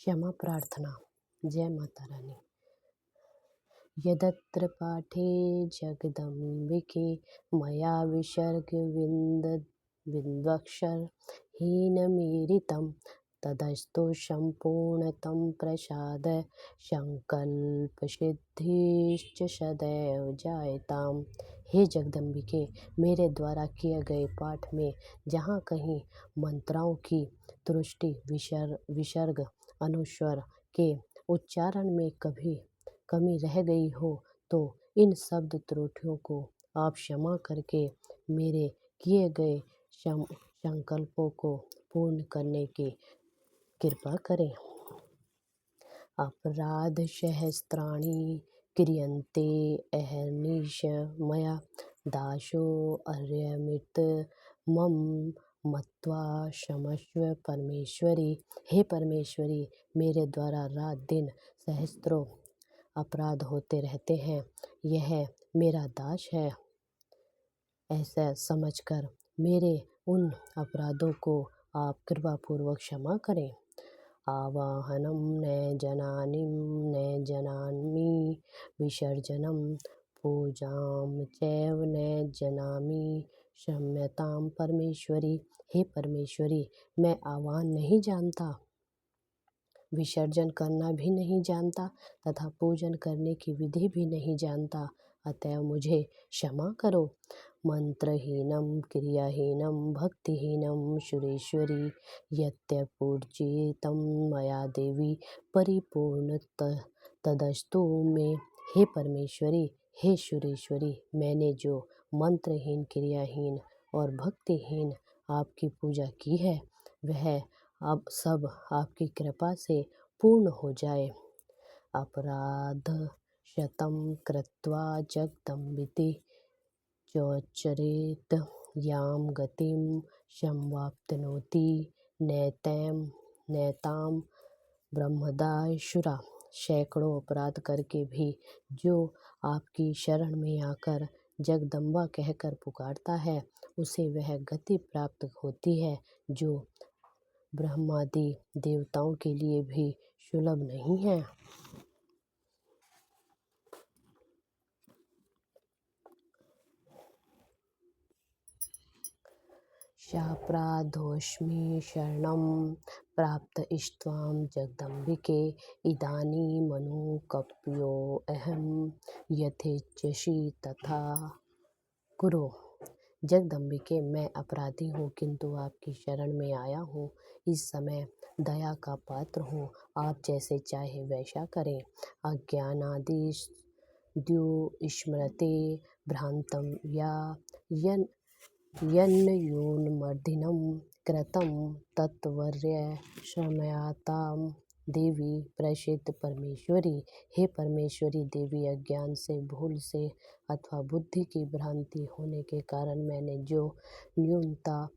क्षमा प्रार्थना। जय माता रानी। यदत्र पाठे जगदम्बिके मया विसर्गविन्दक्षरहीनमीरितं तदस्तु सम्पूर्णतं प्रसाद संकल्पसिद्धिश्च सदैव जायताम। हे जगदम्बिके, मेरे द्वारा किए गए पाठ में जहाँ कहीं मंत्राओं की त्रुटि विसर्ग अनुस्वर के उच्चारण में कभी कमी रह गई हो तो इन शब्द त्रुटियों को आप क्षमा करके मेरे किए गए संकल्पों को पूर्ण करने की कृपा करें। अपराध सहस्त्राणि क्रियन्ते अहर्निश मया दासो अर्यमित मम मत्वा क्षमस्व परमेश्वरी। हे परमेश्वरी, मेरे द्वारा रात दिन सहस्त्रों अपराध होते रहते हैं। यह मेरा दास है, ऐसा समझकर मेरे उन अपराधों को आप कृपापूर्वक क्षमा करें। आवाहनं न जानामि विसर्जनं पूजां चैव न जानामि क्षम्यतां परमेश्वरी। हे परमेश्वरी, मैं आवाहन नहीं जानता, विसर्जन करना भी नहीं जानता तथा पूजन करने की विधि भी नहीं जानता, अतएव मुझे क्षमा करो। मंत्रहीनम क्रियाहीनम भक्तिहीनम सुरेश्वरी यत्यपूर्जितं मया देवी परिपूर्ण तदस्तु में। हे परमेश्वरी, हे सुरेश्वरी, मैंने जो मंत्रहीन क्रियाहीन और भक्तिहीन आपकी पूजा की है वह अब सब आपकी कृपा से पूर्ण हो जाए। अपराध शतं कृत्वा जगदम्बिते चोच्चरेत यां गतिं संवाप्नोति नैतां ब्रह्मदासुरा। सैकड़ों अपराध करके भी जो आपकी शरण में आकर जगदम्बा कहकर पुकारता है उसे वह गति प्राप्त होती है जो ब्रह्मादि देवताओं के लिए भी सुलभ नहीं है। शाप्राधोऽस्मि शरणं प्राप्तस्त्वां जगदम्बिके इदानीमनुकंप्योऽहं यथेच्छसि तथा कुरु। जगदम्बिके, मैं अपराधी हूँ किंतु आपकी शरण में आया हूँ। इस समय दया का पात्र हूँ, आप जैसे चाहे वैसा करें। अज्ञानादिद्युस्मृते भ्रांतं या यन्न्यूनमर्दिनं कृतं तत्त्वस्य क्षम्यतां देवी प्रसीद परमेश्वरी। हे परमेश्वरी देवी, अज्ञान से, भूल से अथवा बुद्धि की भ्रांति होने के कारण मैंने जो न्यूनता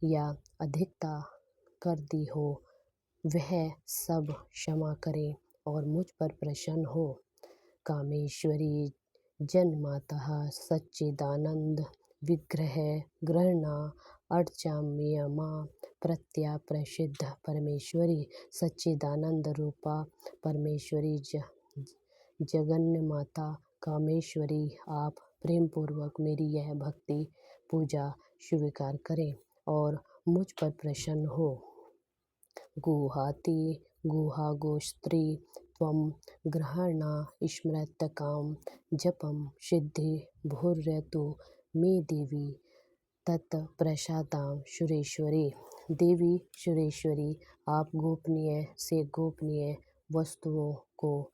या अधिकता कर दी हो वह सब क्षमा करें और मुझ पर प्रसन्न हो। कामेश्वरी जन्मातः सच्चिदानंद विग्रह ग्रहणा अर्चाम्यमा प्रत्या प्रसिद्ध परमेश्वरी। सच्चिदानंद रूपा परमेश्वरी जगन्य माता कामेश्वरी, आप प्रेम पूर्वक मेरी यह भक्ति पूजा स्वीकार करें और मुझ पर प्रसन्न हो। गुहाति गुहागोस्त्री त्वं ग्रहणा स्मृतकाम जपम सिद्धि भूर्यतु मे देवी तत्प्रसादां सुरेश्वरी। देवी सुरेश्वरी, आप गोपनीय से गोपनीय वस्तुओं को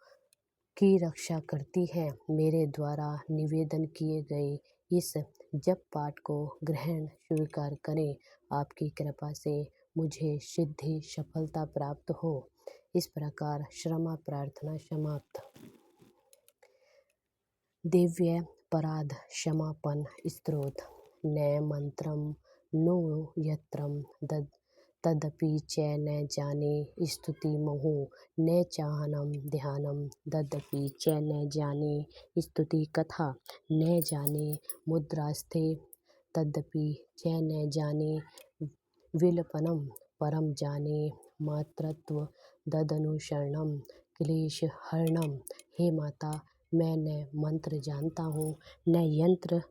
की रक्षा करती है। मेरे द्वारा निवेदन किए गए इस जप पाठ को ग्रहण स्वीकार करें। आपकी कृपा से मुझे सिद्धि सफलता प्राप्त हो। इस प्रकार क्षमा प्रार्थना समाप्त। दिव्य पराध क्षमापन स्तोत्र। न मंत्रम नो यत्रम तदपि च न जाने स्तुति महु न चाहनम ध्यानम तदपि च न जाने स्तुति कथा न जाने मुद्रास्थे तदपि च न जाने विलपनम परम जाने मातृत्व ददनुशरणम क्लेश हरणम। हे माता, मैं न मंत्र जानता हूँ न यंत्र।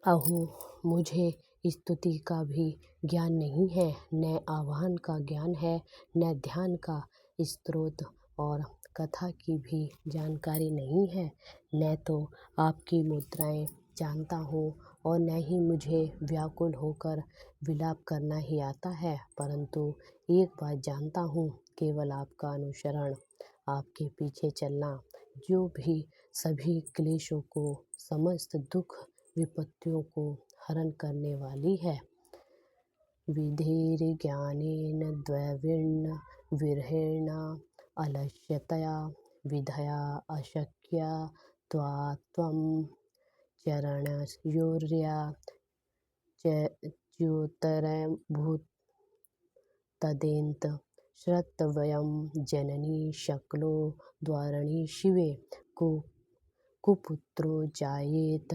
अहो, मुझे स्तुति का भी ज्ञान नहीं है, न आह्वान का ज्ञान है, न ध्यान का स्रोत और कथा की भी जानकारी नहीं है। न तो आपकी मुद्राएं जानता हूँ और न ही मुझे व्याकुल होकर विलाप करना ही आता है, परंतु एक बात जानता हूँ, केवल आपका अनुसरण, आपके पीछे चलना, जो भी सभी क्लेशों को, समस्त दुख विपत्तियों को हरण करने वाली है। विधिर्ज्ञानेन द्रविण विरहेण अलस्यतया विधया अशक्या त्वात्वं चरणयोर्या च्युतरभूत तदेत श्रुतवयं जननी शक्लो द्वारिणी शिवे कुपुत्रो जायेत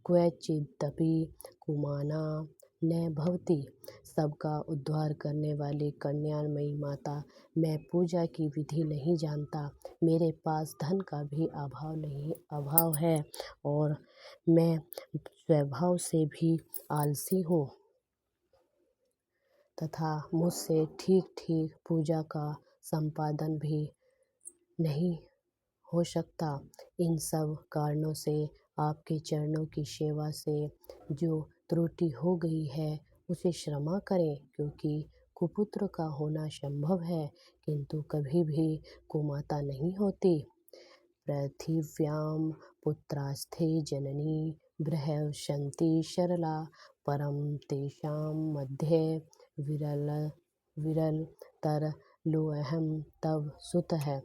क्वचिदपि कुमाना न भवति। सबका उद्धार करने वाली कल्याणमयी माता, मैं पूजा की विधि नहीं जानता, मेरे पास धन का भी अभाव है और मैं स्वभाव से भी आलसी हूँ तथा मुझसे ठीक ठीक पूजा का संपादन भी नहीं हो सकता। इन सब कारणों से आपके चरणों की सेवा से जो त्रुटि हो गई है उसे क्षमा करें, क्योंकि कुपुत्र का होना संभव है किंतु कभी भी कुमाता नहीं होती। पृथिव्यां पुत्रास्थे जननी बृहस्पति सरला परं तेषां मध्ये विरलतरलोऽहं तव सुतः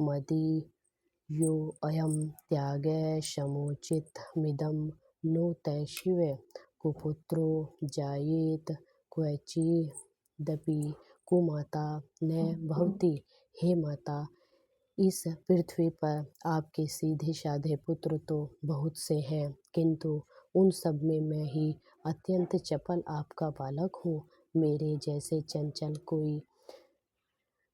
मदीयोऽयं त्यागः समुचितमिदं नो ते शिवे कुपुत्रो जायेत क्वचिदपि कुमाता न भवति। हे माता, इस पृथ्वी पर आपके सीधे साधे पुत्र तो बहुत से हैं, किंतु उन सब में मैं ही अत्यंत चपल आपका बालक हूँ। मेरे जैसे चंचल कोई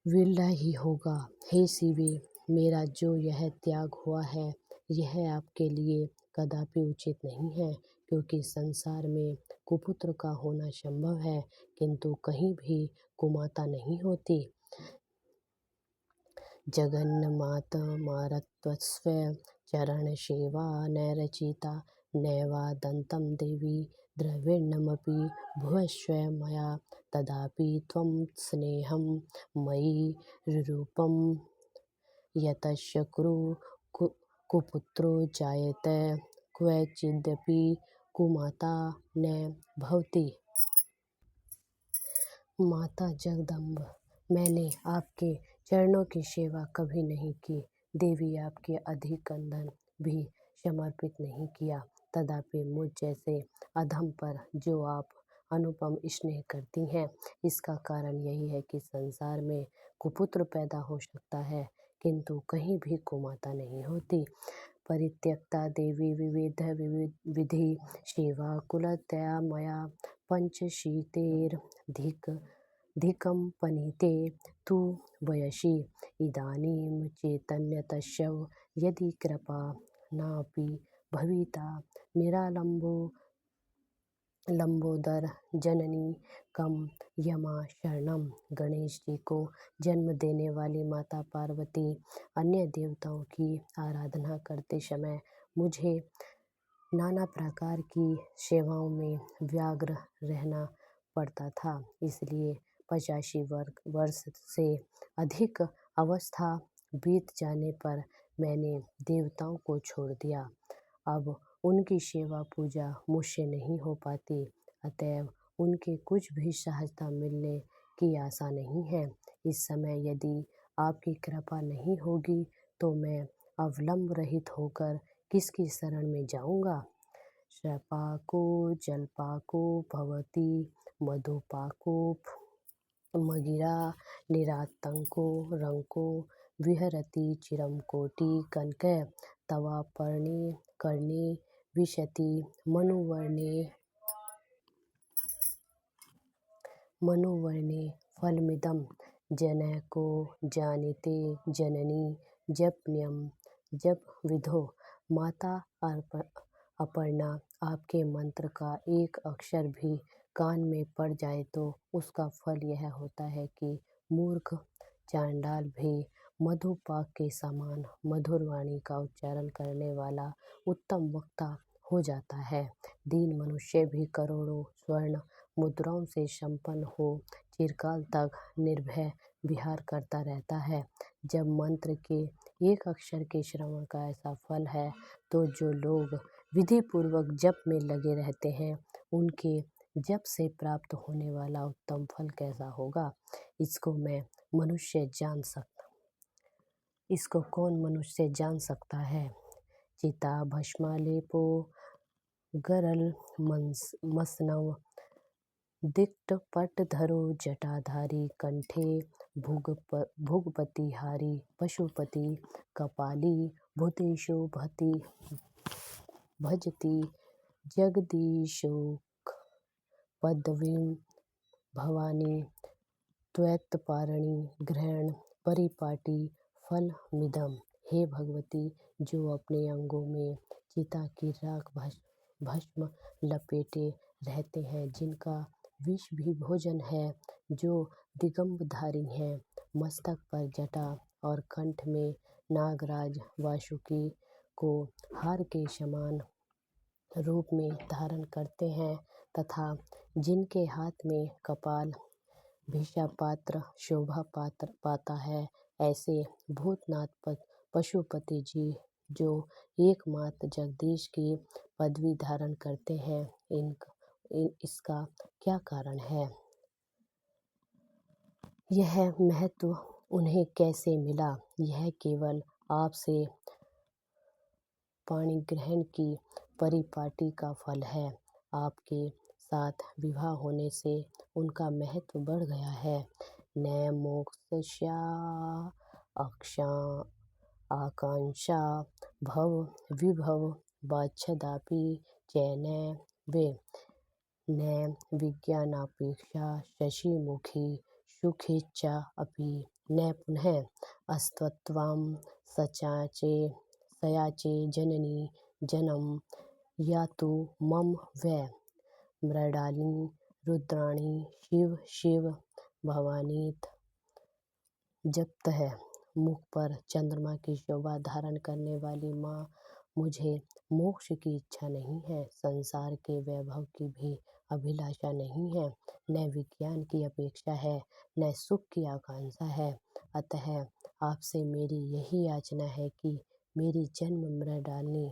विरला ही होगा। हे शिवे, मेरा जो यह त्याग हुआ है यह आपके लिए कदापि उचित नहीं है, क्योंकि संसार में कुपुत्र का होना संभव है किंतु कहीं भी कुमाता नहीं होती। जगन्मातरत्वस्व चरणसेवा नैरचिता नैवादन्तं देवी द्रविणमपि भुवस्व मया तदापि त्वं स्नेहं मयि रूपं यतश्च कुपुत्रो जायते क्वचिदपि कुमाता न भवति। माता जगदम्ब, मैंने आपके चरणों की सेवा कभी नहीं की, देवी आपके अधिक कंदन भी समर्पित नहीं किया, तथापि मुझ जैसे अधम पर जो आप अनुपम स्नेह करती हैं, इसका कारण यही है कि संसार में कुपुत्र पैदा हो सकता है किंतु कहीं भी कुमाता नहीं होती। परित्यक्ता देवी विविध विधि सेवा कुलतया मया पंचशीतेर्धिकं पनीते तु वयसि इदानीं चैतन्यतस्यव यदि कृपा नापि भविता लंबोदर जननी कम यमा शरणम। गणेश जी को जन्म देने वाली माता पार्वती अन्य देवताओं की आराधना करते समय मुझे नाना प्रकार की सेवाओं में व्यग्र रहना पड़ता था, इसलिए 85 वर्ष से अधिक अवस्था बीत जाने पर मैंने देवताओं को छोड़ दिया। अब उनकी सेवा पूजा मुझसे नहीं हो पाती, अतएव उनके कुछ भी सहायता मिलने की आशा नहीं है। इस समय यदि आपकी कृपा नहीं होगी तो मैं अवलंब रहित होकर किसकी शरण में जाऊंगा। शपाको जलपाको भवति मधुपाको मगिरा निरातंको रंको विहरति चिरं कोटि कनके तवा पर्णे कर्णे विशति मनुवर्णे फलमिदं जनैको जानीते जननी जपन्यम जप विधो। माता अपर्णा, आपके मंत्र का एक अक्षर भी कान में पड़ जाए तो उसका फल यह होता है कि मूर्ख चांडाल भी मधुपाक के समान मधुर वाणी का उच्चारण करने वाला उत्तम वक्ता हो जाता है। दीन मनुष्य भी करोड़ों स्वर्ण मुद्राओं से संपन्न हो चिरकाल तक निर्भय विहार करता रहता है। जब मंत्र के एक अक्षर के श्रवण का ऐसा फल है तो जो लोग विधि पूर्वक जप में लगे रहते हैं उनके जप से प्राप्त होने वाला उत्तम फल कैसा होगा, इसको कौन मनुष्य जान सकता है। चिता भस्मालेपो गरल मसनव दिक्ट पटधरो जटाधारी कंठे भुगपतिहारी पशुपति कपाली भूतेषु भजति जगदीशोक पदवीं भवानी त्वत्पारणी ग्रहण परिपाटी फलमिदं। हे भगवती, जो अपने अंगों में चिता की राख भस्म लपेटे रहते हैं, जिनका विष भी भोजन है, जो दिगंबरधारी हैं, मस्तक पर जटा और कंठ में नागराज वासुकी को हार के समान रूप में धारण करते हैं तथा जिनके हाथ में कपाल भिक्षा पात्र शोभा पाता है, ऐसे भूतनाथ पशुपति जी जो एकमात्र जगदीश की पदवी धारण करते हैं, इसका क्या कारण है? यह महत्व उन्हें कैसे मिला? यह केवल आपसे पाणी ग्रहण की परिपाटी का फल है। आपके साथ विवाह होने से उनका महत्व बढ़ गया है। न मोक्षस्या आकांक्षा भव विभव वाच्छदापि चैन वे न विज्ञानापेक्षा शशिमुखी सुखेच्छा अपि न पुनः अस्त्वत्वां सयाचे जननी जन्म यातु मम वै मृडालिनी रुद्राणी शिव शिव भवानीत। जपतः मुख पर चंद्रमा की शोभा धारण करने वाली माँ, मुझे मोक्ष की इच्छा नहीं है, संसार के वैभव की भी अभिलाषा नहीं है, न विज्ञान की अपेक्षा है, न सुख की आकांक्षा है। अतः आपसे मेरी यही याचना है कि मेरी जन्म मृडालिनी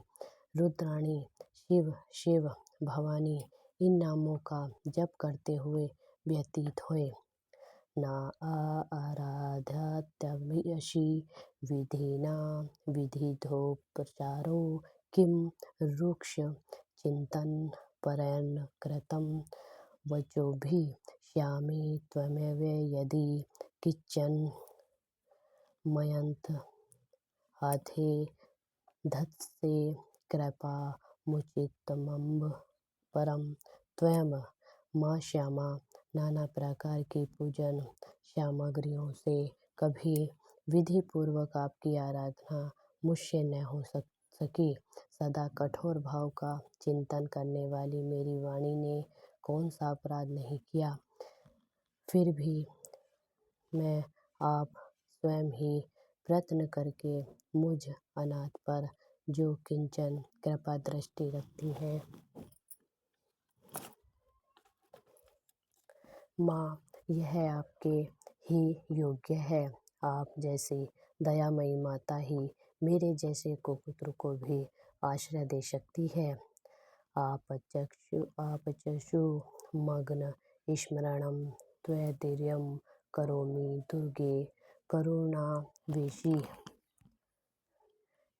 रुद्राणी शिव शिव भवानी इन नामों का जप करते हुए व्यतीत होए। ना आराध्यत्यभियशी विधिना विधिधो प्रचारो किं रुक्ष चिंतन परैन कृतं वचोभिः श्यामे त्वमेव यदि किंचन मयंत हाथे धत्से कृपा मुचितमम्ब परम त्वयं माँ श्यामा। नाना प्रकार की पूजन सामग्रियों से कभी विधि पूर्वक आपकी आराधना मुझसे न हो सकी। सदा कठोर भाव का चिंतन करने वाली मेरी वाणी ने कौन सा अपराध नहीं किया, फिर भी मैं आप स्वयं ही प्रयत्न करके मुझ अनाथ पर जो किंचन कृपा दृष्टि रखती हैं। माँ, यह आपके ही योग्य है। आप जैसी दयामयी माता ही मेरे जैसे कुपुत्र को भी आश्रय दे सकती है। आपचक्षु मग्न स्मरणं त्वदीर्यं करोमि दुर्गे करुणावेशी।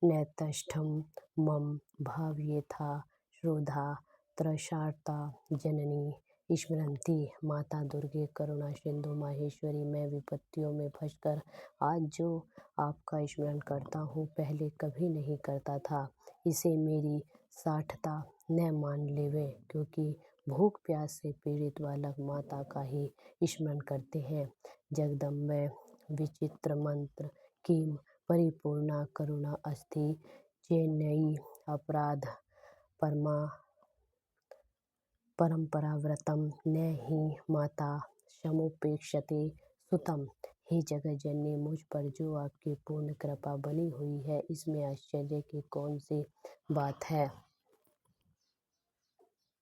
नैतष्ठं मम भावयेथा श्रोधा त्रसार्ता जननी स्मरन्ती। माता दुर्गे करुणा सिंधु माहेश्वरी, मैं विपत्तियों में फंसकर आज जो आपका स्मरण करता हूँ, पहले कभी नहीं करता था। इसे मेरी साठता न मान लेवे, क्योंकि भूख प्यास से पीड़ित बालक माता का ही स्मरण करते हैं। जगदम्बे विचित्र मंत्र किम परिपूर्णा करुणा अस्ति चेन्नई अपराध परमा परंपराव्रतम न ही माता समुपेक्षते सुतम। हे जगत जननी, मुझ पर जो आपकी पूर्ण कृपा बनी हुई है, इसमें आश्चर्य की कौन सी बात है।